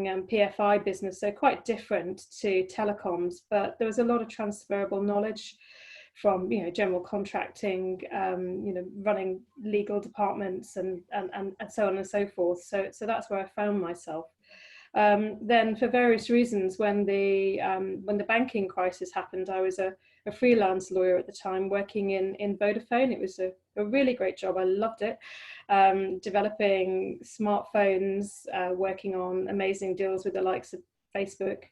doing PFI business, so quite different to telecoms, but there was a lot of transferable knowledge from, general contracting, running legal departments and so on and so forth. So that's where I found myself. Then for various reasons, when the banking crisis happened, I was a freelance lawyer at the time, working in Vodafone. It was a really great job. I loved it. Developing smartphones, working on amazing deals with the likes of Facebook,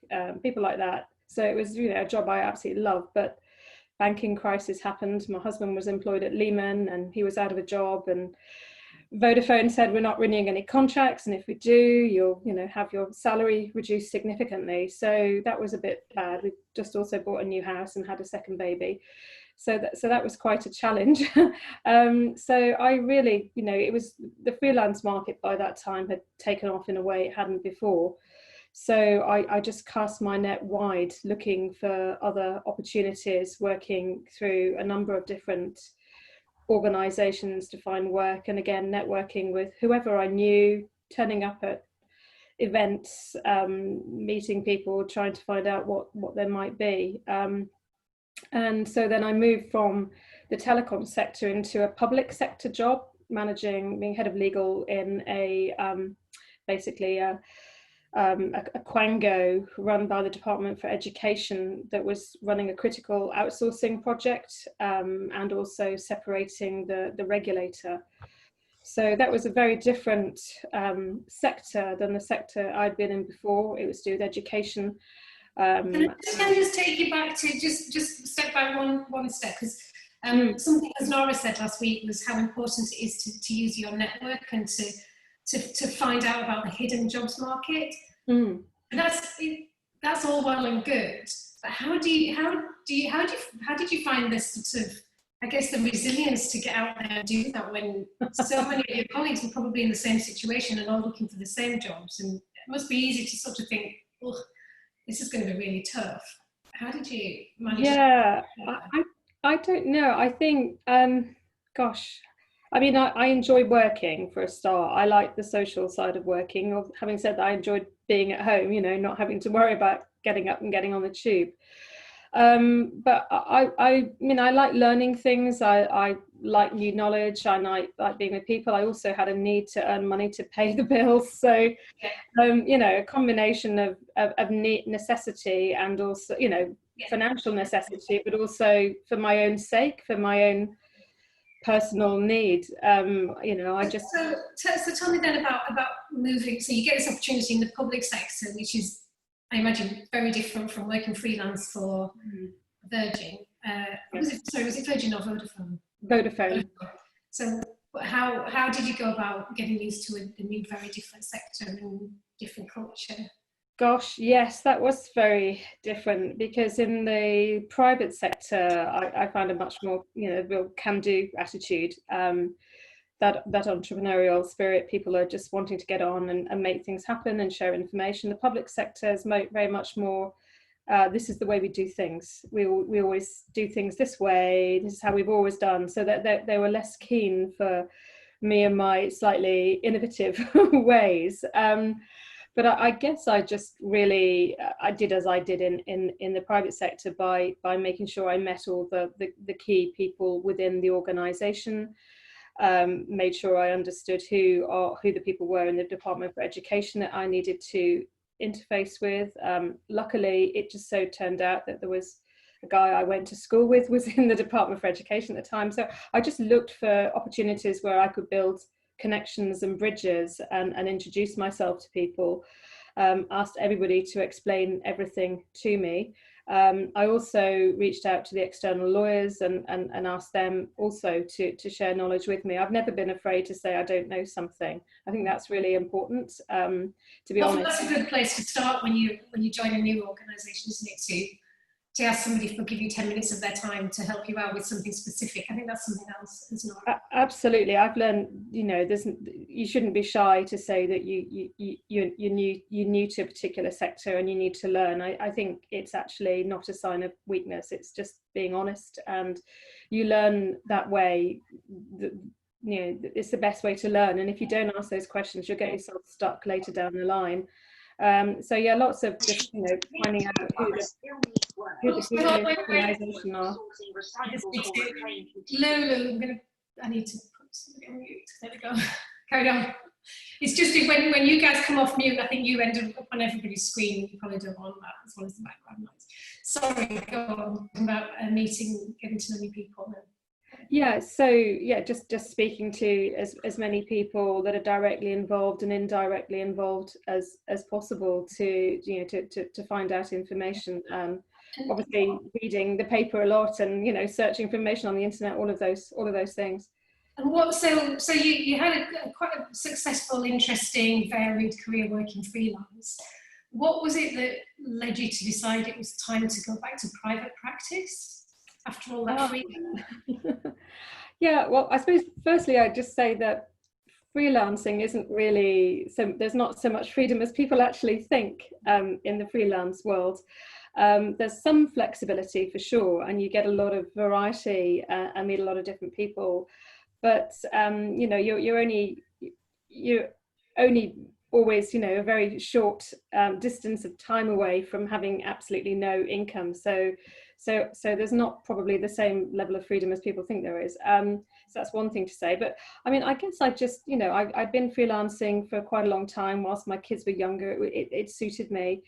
people like that. So it was, a job I absolutely loved. But banking crisis happened. My husband was employed at Lehman and he was out of a job, and Vodafone said, we're not renewing any contracts, and if we do, you'll have your salary reduced significantly. So that was a bit bad. We just also bought a new house and had a second baby, so that was quite a challenge. So I really, it was, the freelance market by that time had taken off in a way it hadn't before. So I just cast my net wide, looking for other opportunities, working through a number of different organizations to find work, and again networking with whoever I knew, turning up at events, meeting people, trying to find out what there might be, and so then I moved from the telecom sector into a public sector job, being head of legal in a basically a Quango run by the Department for Education that was running a critical outsourcing project, and also separating the regulator. So that was a very different sector than the sector I'd been in before. It was to do with education. Can I just take you back to just step back one step, because something as Nora said last week was how important it is to use your network and to find out about the hidden jobs market. And that's all well and good, but how did you find this sort of, I guess, the resilience to get out there and do that when so many of your colleagues were probably in the same situation and all looking for the same jobs? And it must be easy to sort of think, oh, this is going to be really tough. How did you manage? Yeah, I don't know. I think, gosh, I mean, I enjoy working for a start. I like the social side of working. Having said that, I enjoyed being at home, not having to worry about getting up and getting on the tube. But I mean, I like learning things. I like new knowledge. I like being with people. I also had a need to earn money to pay the bills. So, a combination of necessity and also, financial necessity, but also for my own sake, for my own personal need. I just... So tell me then about moving. So you get this opportunity in the public sector, which is, I imagine, very different from working freelance for Virgin. Was it Virgin or Vodafone? Vodafone. So how did you go about getting used to a new, very different sector and different culture? Gosh, yes, that was very different, because in the private sector, I found a much more, real can-do attitude, that entrepreneurial spirit. People are just wanting to get on and make things happen and share information. The public sector is very much more, this is the way we do things. We always do things this way. This is how we've always done. So that they were less keen for me and my slightly innovative ways. But I guess I just really, I did as I did in the private sector by making sure I met all the key people within the organisation, made sure I understood who the people were in the Department for Education that I needed to interface with. Luckily, it just so turned out that there was a guy I went to school with was in the Department for Education at the time. So I just looked for opportunities where I could build connections and bridges and introduce myself to people, asked everybody to explain everything to me. I also reached out to the external lawyers and asked them also to share knowledge with me. I've never been afraid to say I don't know something. I think that's really important, to be honest. That's a good place to start when you join a new organisation, isn't it? To ask somebody to give you 10 minutes of their time to help you out with something specific. I think that's something else, isn't it? Absolutely. I've learned, you shouldn't be shy to say that you're new to a particular sector and you need to learn. I think it's actually not a sign of weakness. It's just being honest, and you learn that way. It's the best way to learn. And if you don't ask those questions, you'll get yourself stuck later down the line. So yeah, lots of just, you know, finding out who the people in the organisation are. Lulu, I need to put somebody on mute. There we go. Carry on. It's just when you guys come off mute, I think you end up on everybody's screen. You probably don't want that as well as the background noise. Sorry, go on about a meeting, getting to know new people. Yeah, so yeah, just speaking to as many people that are directly involved and indirectly involved as possible to, you know, to find out information. Obviously reading the paper a lot, and, you know, searching information on the internet, all of those things. And what, so you had quite a successful, interesting, varied career working freelance. What was it that led you to decide it was time to go back to private practice after all that freedom? Yeah, well, I suppose firstly I'd just say that freelancing isn't really, so there's not so much freedom as people actually think in the freelance world. There's some flexibility for sure, and you get a lot of variety and meet a lot of different people, but you know, you're only always, you know, a very short distance of time away from having absolutely no income. So there's not probably the same level of freedom as people think there is. So that's one thing to say. But I mean, I guess I just, you know, I'd been freelancing for quite a long time whilst my kids were younger. It suited me.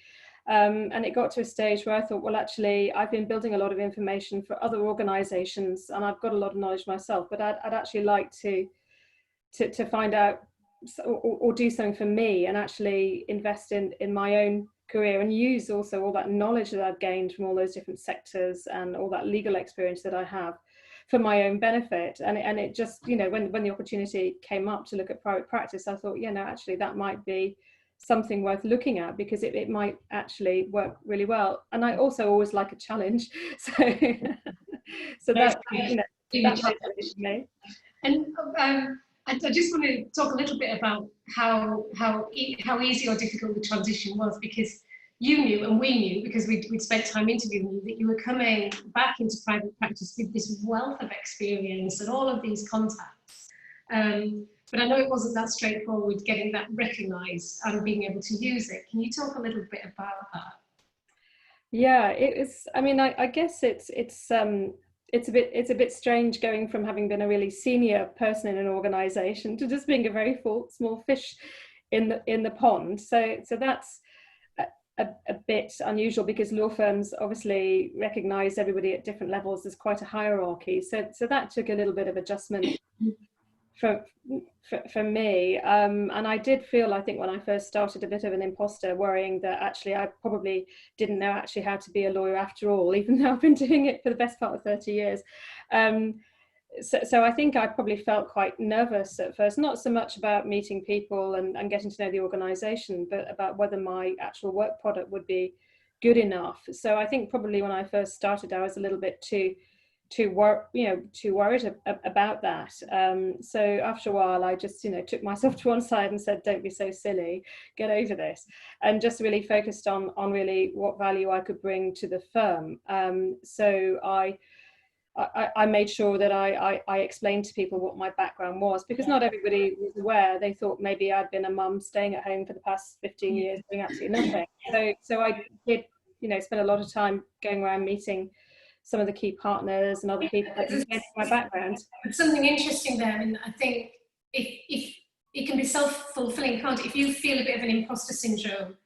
And it got to a stage where I thought, well, actually, I've been building a lot of information for other organisations, and I've got a lot of knowledge myself, but I'd actually like to find out or do something for me and actually invest in my own career, and use also all that knowledge that I've gained from all those different sectors and all that legal experience that I have for my own benefit. And it just, you know, when the opportunity came up to look at private practice, I thought, yeah, no, actually that might be something worth looking at, because it might actually work really well. And I also always like a challenge, so so that, you know, that's me. And I just want to talk a little bit about how easy or difficult the transition was, because you knew, and we knew, because we'd spent time interviewing you, that you were coming back into private practice with this wealth of experience and all of these contacts. But I know it wasn't that straightforward getting that recognised and being able to use it. Can you talk a little bit about that? Yeah, it is. I mean, I guess it's a bit strange going from having been a really senior person in an organisation to just being a very small fish in the pond. So that's a bit unusual, because law firms obviously recognise everybody at different levels. There's quite a hierarchy. So that took a little bit of adjustment for me, and I did feel, I think when I first started, a bit of an imposter, worrying that actually I probably didn't know actually how to be a lawyer after all, even though I've been doing it for the best part of 30 years. So I think I probably felt quite nervous at first, not so much about meeting people and getting to know the organisation, but about whether my actual work product would be good enough. So I think probably when I first started, I was a little bit too worried about that. So after a while, I just, you know, took myself to one side and said, don't be so silly, get over this, and just really focused on really what value I could bring to the firm. So I made sure that I explained to people what my background was, because not everybody was aware. They thought maybe I'd been a mum staying at home for the past 15 years doing absolutely nothing. So I did, you know, spend a lot of time going around meeting some of the key partners and other people that can get my background. Something interesting there, and I think if it can be self-fulfilling, can't it? If you feel a bit of an imposter syndrome,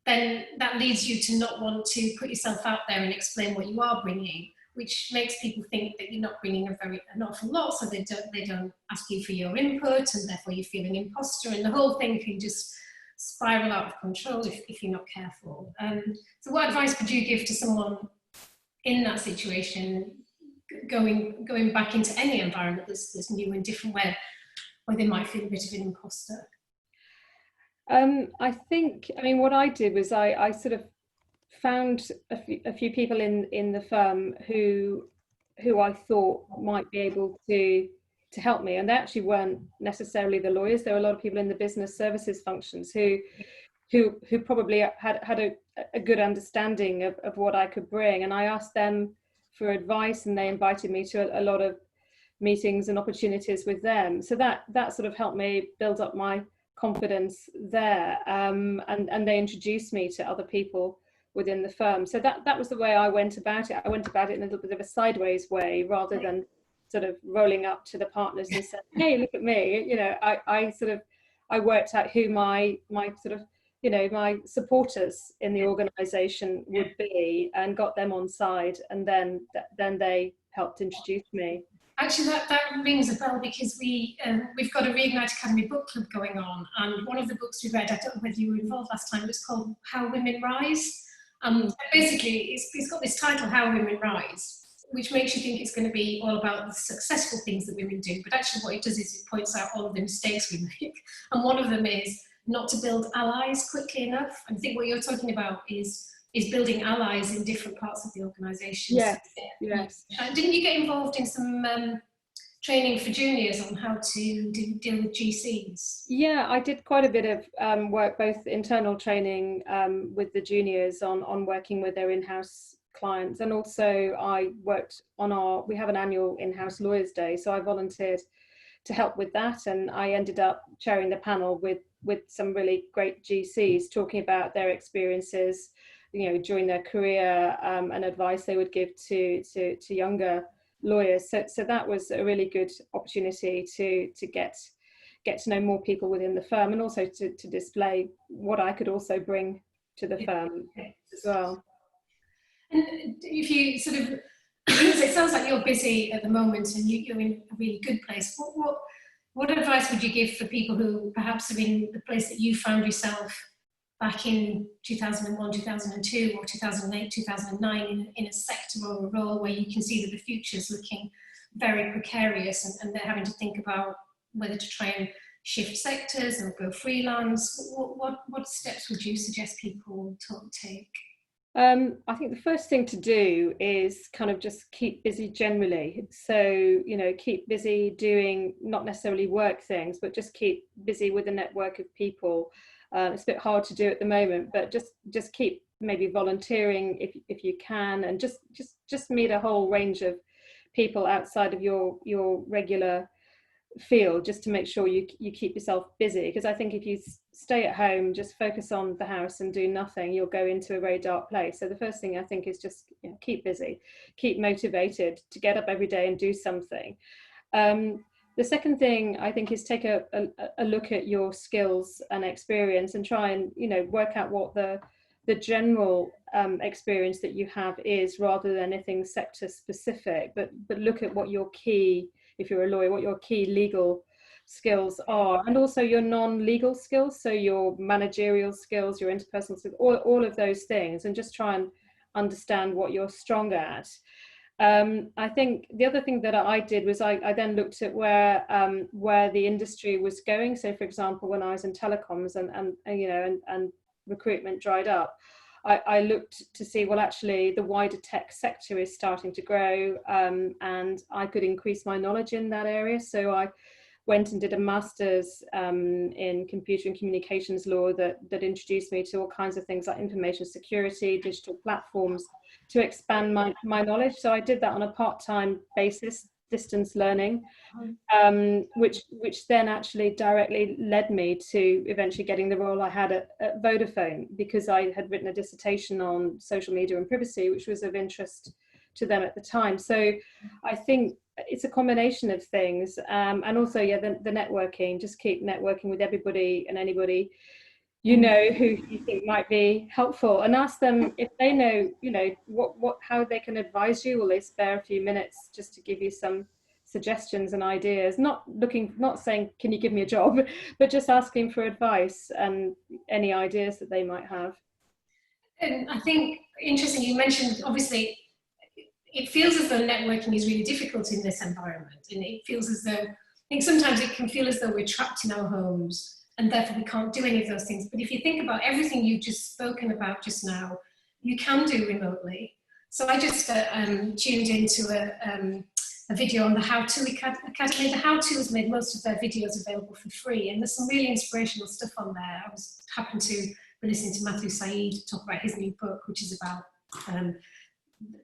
then that leads you to not want to put yourself out there and explain what you are bringing, which makes people think that you're not bringing an awful lot, so they don't ask you for your input, and therefore you feel an imposter, and the whole thing can just spiral out of control if you're not careful. So what advice would you give to someone in that situation, going back into any environment that's new and different, where they might feel a bit of an imposter? I think, I mean, what I did was I sort of found a few people in the firm who I thought might be able to help me, and they actually weren't necessarily the lawyers. There were a lot of people in the business services functions who probably had a good understanding of what I could bring, and I asked them for advice, and they invited me to a lot of meetings and opportunities with them. So that sort of helped me build up my confidence there, and they introduced me to other people within the firm. So that was the way I went about it. I went about it in a little bit of a sideways way, rather than sort of rolling up to the partners and saying, hey, look at me. You know, I worked out who my sort of, you know, my supporters in the organization would be, and got them on side, and then they helped introduce me. Actually, that rings a bell, because we've got a Reinvent Academy book club going on, and one of the books we read, I don't know whether you were involved last time, it was called How Women Rise. Basically, it's got this title, How Women Rise, which makes you think it's going to be all about the successful things that women do. But actually what it does is it points out all of the mistakes we make. And one of them is not to build allies quickly enough. I think what you're talking about is building allies in different parts of the organisation. Yes, yes. Didn't you get involved in some training for juniors on how to deal with GCs? Yeah, I did quite a bit of work, both internal training with the juniors on working with their in-house clients, and also I worked on we have an annual in-house lawyers day, so I volunteered to help with that, and I ended up chairing the panel with some really great GCs talking about their experiences, you know, during their career, and advice they would give to younger lawyers. So that was a really good opportunity to get to know more people within the firm, and also to display what I could also bring to the firm as well. And if you sort of, it sounds like you're busy at the moment and you're in a really good place. What advice would you give for people who perhaps are in the place that you found yourself back in 2001, 2002, or 2008, 2009, in a sector or a role where you can see that the future's looking very precarious, and they're having to think about whether to try and shift sectors or go freelance? What steps would you suggest people take? I think the first thing to do is kind of just keep busy generally. So, you know, keep busy doing not necessarily work things, but just keep busy with a network of people. It's a bit hard to do at the moment, but just keep maybe volunteering if you can, and just meet a whole range of people outside of your regular field, just to make sure you keep yourself busy. Because I think if you stay at home, just focus on the house and do nothing, you'll go into a very dark place. So the first thing I think is just, you know, keep busy, keep motivated to get up every day and do something. The second thing I think is take a look at your skills and experience, and try and, you know, work out what the general experience that you have is, rather than anything sector specific, but look at what your key, if you're a lawyer, what your key legal skills are, and also your non-legal skills, so your managerial skills, your interpersonal skills, all of those things, and just try and understand what you're strong at. I think the other thing that I did was I then looked at where the industry was going. So, for example, when I was in telecoms and recruitment dried up, I looked to see, well, actually the wider tech sector is starting to grow, and I could increase my knowledge in that area. So I went and did a master's in computer and communications law that introduced me to all kinds of things like information security, digital platforms, to expand my knowledge. So I did that on a part-time basis, distance learning, which then actually directly led me to eventually getting the role I had at Vodafone, because I had written a dissertation on social media and privacy, which was of interest to them at the time. So I think it's a combination of things, and also, yeah, the networking. Just keep networking with everybody and anybody you know who you think might be helpful, and ask them if they know, you know, how they can advise you. Will they spare a few minutes just to give you some suggestions and ideas? Not saying, can you give me a job, but just asking for advice and any ideas that they might have. And I think interesting, you mentioned, obviously it feels as though networking is really difficult in this environment, and it feels as though, I think sometimes it can feel as though we're trapped in our homes and therefore we can't do any of those things. But if you think about everything you've just spoken about just now, you can do remotely. So I just tuned into a video on the How To Academy. The How To has made most of their videos available for free, and there's some really inspirational stuff on there. I happened to be listening to Matthew Said talk about his new book, which is about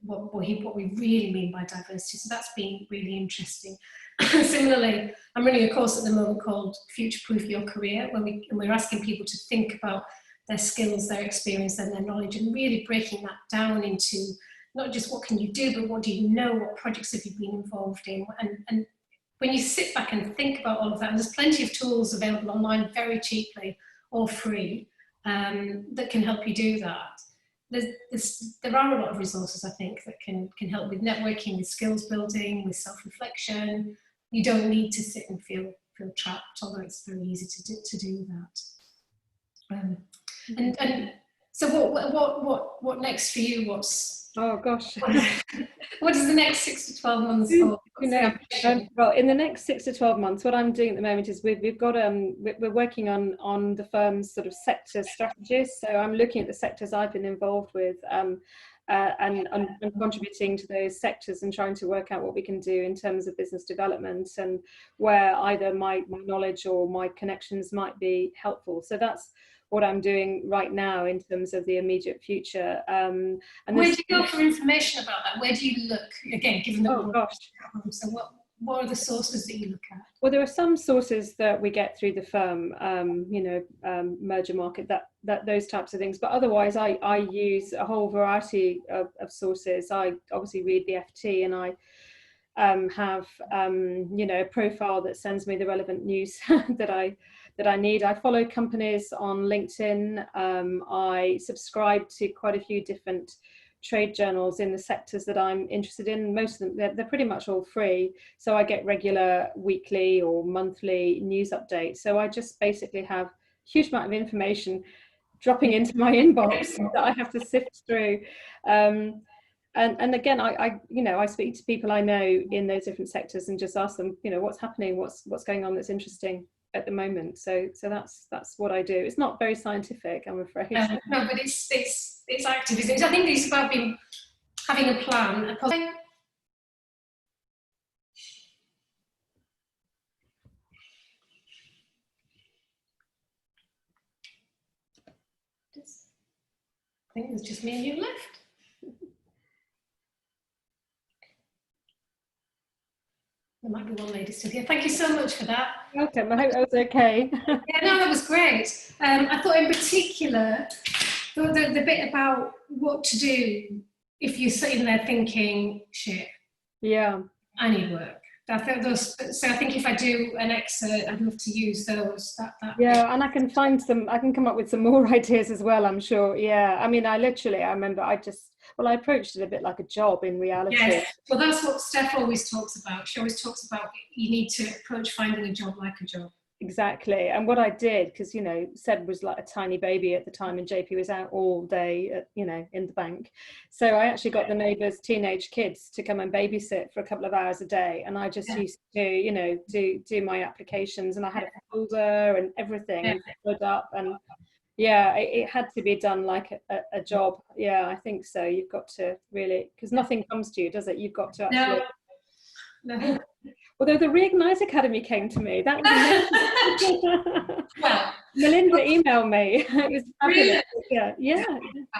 what we really mean by diversity. So that's been really interesting. Similarly, I'm running a course at the moment called Future Proof Your Career, where we're asking people to think about their skills, their experience, and their knowledge, and really breaking that down into not just what can you do, but what do you know, what projects have you been involved in, and when you sit back and think about all of that, and there's plenty of tools available online very cheaply or free that can help you do that. There are a lot of resources, I think, that can help with networking, with skills building, with self-reflection. You don't need to sit and feel trapped, although it's very easy to do that. And so what next for you? Oh gosh. What is the next 6 to 12 months for? Well, in the next 6 to 12 months, what I'm doing at the moment is we've got we're working on the firm's sort of sector strategies. So I'm looking at the sectors I've been involved with and contributing to those sectors and trying to work out what we can do in terms of business development and where either my knowledge or my connections might be helpful. So that's what I'm doing right now in terms of the immediate future. And where do you go for information about that? Where do you look? Again, given that so what are the sources that you look at? Well, there are some sources that we get through the firm, merger market, that those types of things. But otherwise, I use a whole variety of sources. I obviously read the FT, and I have a profile that sends me the relevant news that I need. I follow companies on LinkedIn. I subscribe to quite a few different trade journals in the sectors that I'm interested in. Most of them, they're pretty much all free. So I get regular weekly or monthly news updates. So I just basically have a huge amount of information dropping into my inbox that I have to sift through. And again, I speak to people I know in those different sectors and just ask them, what's happening, what's going on that's interesting at the moment. So that's what I do. It's not very scientific, I'm afraid. No, but it's active, isn't it? I think it's about having a plan. I think there's just me and you left. There might be one lady still here. Thank you so much for that. Welcome. I hope that was okay. Yeah, no, that was great. I thought in particular, the bit about what to do if you're sitting there thinking, shit, yeah, I need work. So I think if I do an excerpt, I'd love to use those. Yeah, and I can come up with some more ideas as well, I'm sure. Yeah, I mean, I remember I approached it a bit like a job in reality. Yes, well, that's what Steph always talks about. She always talks about you need to approach finding a job like a job. Exactly. And what I did, because Seb was like a tiny baby at the time and JP was out all day in the bank, so I actually got the neighbours' teenage kids to come and babysit for a couple of hours a day, and I just used to do my applications, and I had a folder and everything and followed up, and it had to be done like a job. I think so. You've got to really, because nothing comes to you, does it? You've got to actually no. Although the Reignite Academy came to me, that was well, Melinda emailed me. It was fabulous. Really? Yeah.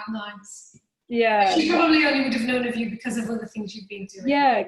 Nice. Yeah. She probably only would have known of you because of other things you've been doing. Yeah.